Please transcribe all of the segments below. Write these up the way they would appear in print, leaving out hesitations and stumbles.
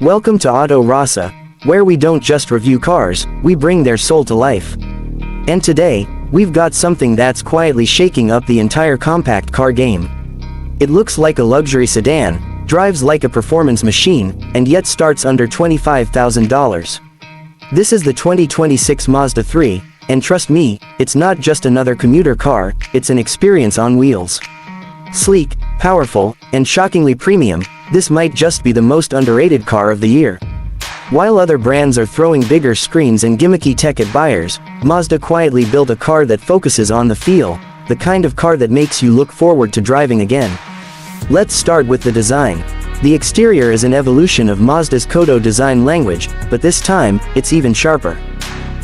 Welcome to Auto Rasa, where we don't just review cars, we bring their soul to life. And today, we've got something that's quietly shaking up the entire compact car game. It looks like a luxury sedan, drives like a performance machine, and yet starts under $25,000. This is the 2026 Mazda 3, and trust me, it's not just another commuter car, it's an experience on wheels. Sleek, powerful, and shockingly premium, this might just be the most underrated car of the year. While other brands are throwing bigger screens and gimmicky tech at buyers, Mazda quietly built a car that focuses on the feel, the kind of car that makes you look forward to driving again. Let's start with the design. The exterior is an evolution of Mazda's Kodo design language, but this time, it's even sharper.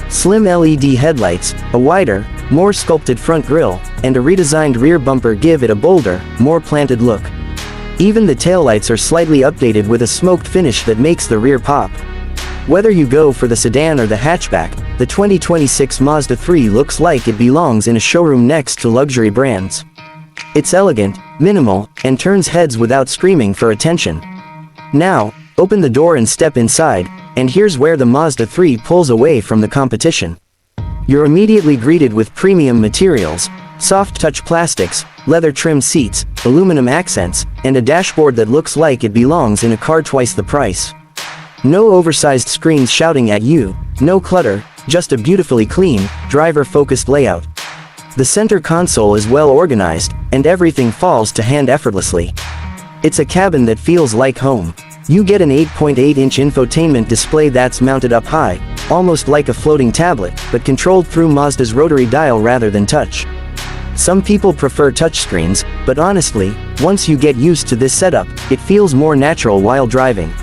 Slim LED headlights, a wider, more sculpted front grille, and a redesigned rear bumper give it a bolder, more planted look. Even the taillights are slightly updated with a smoked finish that makes the rear pop. Whether you go for the sedan or the hatchback, the 2026 Mazda 3 looks like it belongs in a showroom next to luxury brands. It's elegant, minimal, and turns heads without screaming for attention. Now, open the door and step inside, and here's where the Mazda 3 pulls away from the competition. You're immediately greeted with premium materials, soft-touch plastics, leather-trimmed seats, aluminum accents, and a dashboard that looks like it belongs in a car twice the price. No oversized screens shouting at you, no clutter, just a beautifully clean, driver-focused layout. The center console is well organized, and everything falls to hand effortlessly. It's a cabin that feels like home. You get an 8.8-inch infotainment display that's mounted up high, almost like a floating tablet, but controlled through Mazda's rotary dial rather than touch. Some people prefer touchscreens, but honestly, once you get used to this setup, it feels more natural while driving.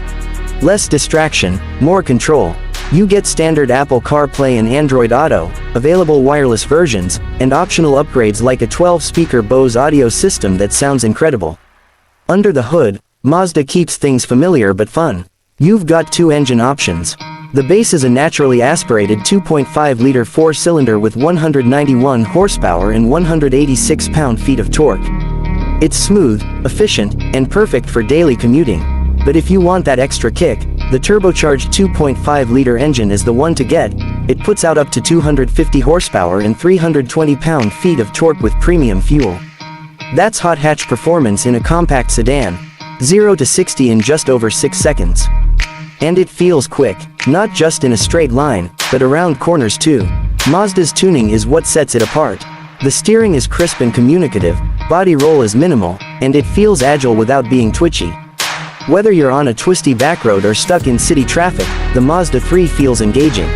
Less distraction, more control. You get standard Apple CarPlay and Android Auto, available wireless versions, and optional upgrades like a 12-speaker Bose audio system that sounds incredible. Under the hood, Mazda keeps things familiar but fun. You've got two engine options. The base is a naturally aspirated 2.5-liter four-cylinder with 191 horsepower and 186 pound-feet of torque. It's smooth, efficient, and perfect for daily commuting. But if you want that extra kick, the turbocharged 2.5-liter engine is the one to get. It puts out up to 250 horsepower and 320 pound-feet of torque with premium fuel. That's hot hatch performance in a compact sedan. 0 to 60 in just over 6 seconds. And it feels quick, not just in a straight line, but around corners too. Mazda's tuning is what sets it apart. The steering is crisp and communicative, body roll is minimal, and it feels agile without being twitchy. Whether you're on a twisty backroad or stuck in city traffic, the Mazda 3 feels engaging.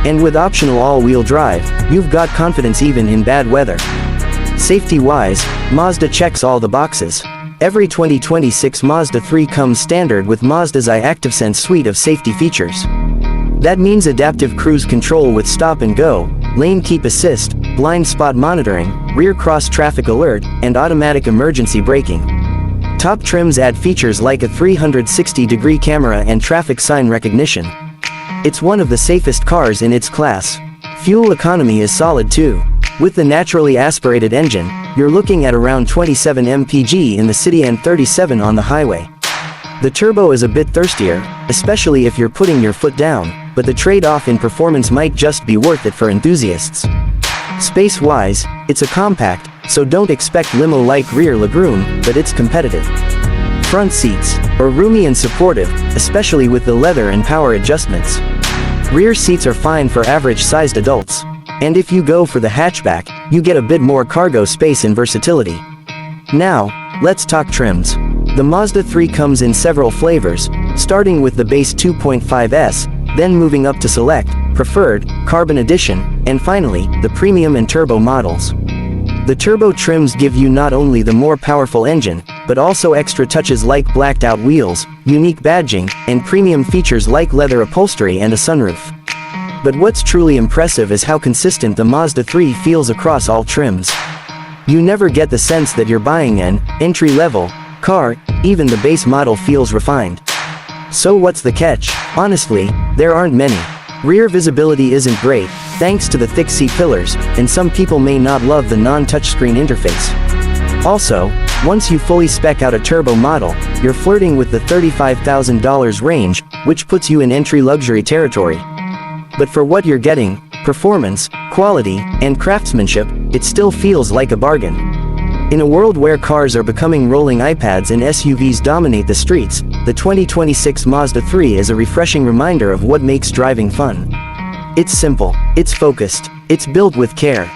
And with optional all-wheel drive, you've got confidence even in bad weather. Safety-wise, Mazda checks all the boxes. Every 2026 Mazda 3 comes standard with Mazda's iActiveSense suite of safety features. That means adaptive cruise control with stop and go, lane keep assist, blind spot monitoring, rear cross traffic alert, and automatic emergency braking. Top trims add features like a 360-degree camera and traffic sign recognition. It's one of the safest cars in its class. Fuel economy is solid too. With the naturally aspirated engine, you're looking at around 27 mpg in the city and 37 on the highway. The turbo is a bit thirstier, especially if you're putting your foot down, but the trade-off in performance might just be worth it for enthusiasts. Space-wise, it's a compact, so don't expect limo-like rear legroom, but it's competitive. Front seats are roomy and supportive, especially with the leather and power adjustments. Rear seats are fine for average-sized adults. And if you go for the hatchback, you get a bit more cargo space and versatility. Now, let's talk trims. The Mazda 3 comes in several flavors, starting with the base 2.5S, then moving up to Select, Preferred, Carbon Edition, and finally, the Premium and Turbo models. The turbo trims give you not only the more powerful engine, but also extra touches like blacked-out wheels, unique badging, and premium features like leather upholstery and a sunroof. But what's truly impressive is how consistent the Mazda 3 feels across all trims. You never get the sense that you're buying an entry-level car, even the base model feels refined. So what's the catch? Honestly, there aren't many. Rear visibility isn't great, thanks to the thick C-pillars, and some people may not love the non-touchscreen interface. Also, Once you fully spec out a turbo model, you're flirting with the $35,000 range, which puts you in entry luxury territory. But for what you're getting, performance, quality, and craftsmanship, it still feels like a bargain. In a world where cars are becoming rolling iPads and SUVs dominate the streets, the 2026 Mazda 3 is a refreshing reminder of what makes driving fun. It's simple, it's focused, it's built with care,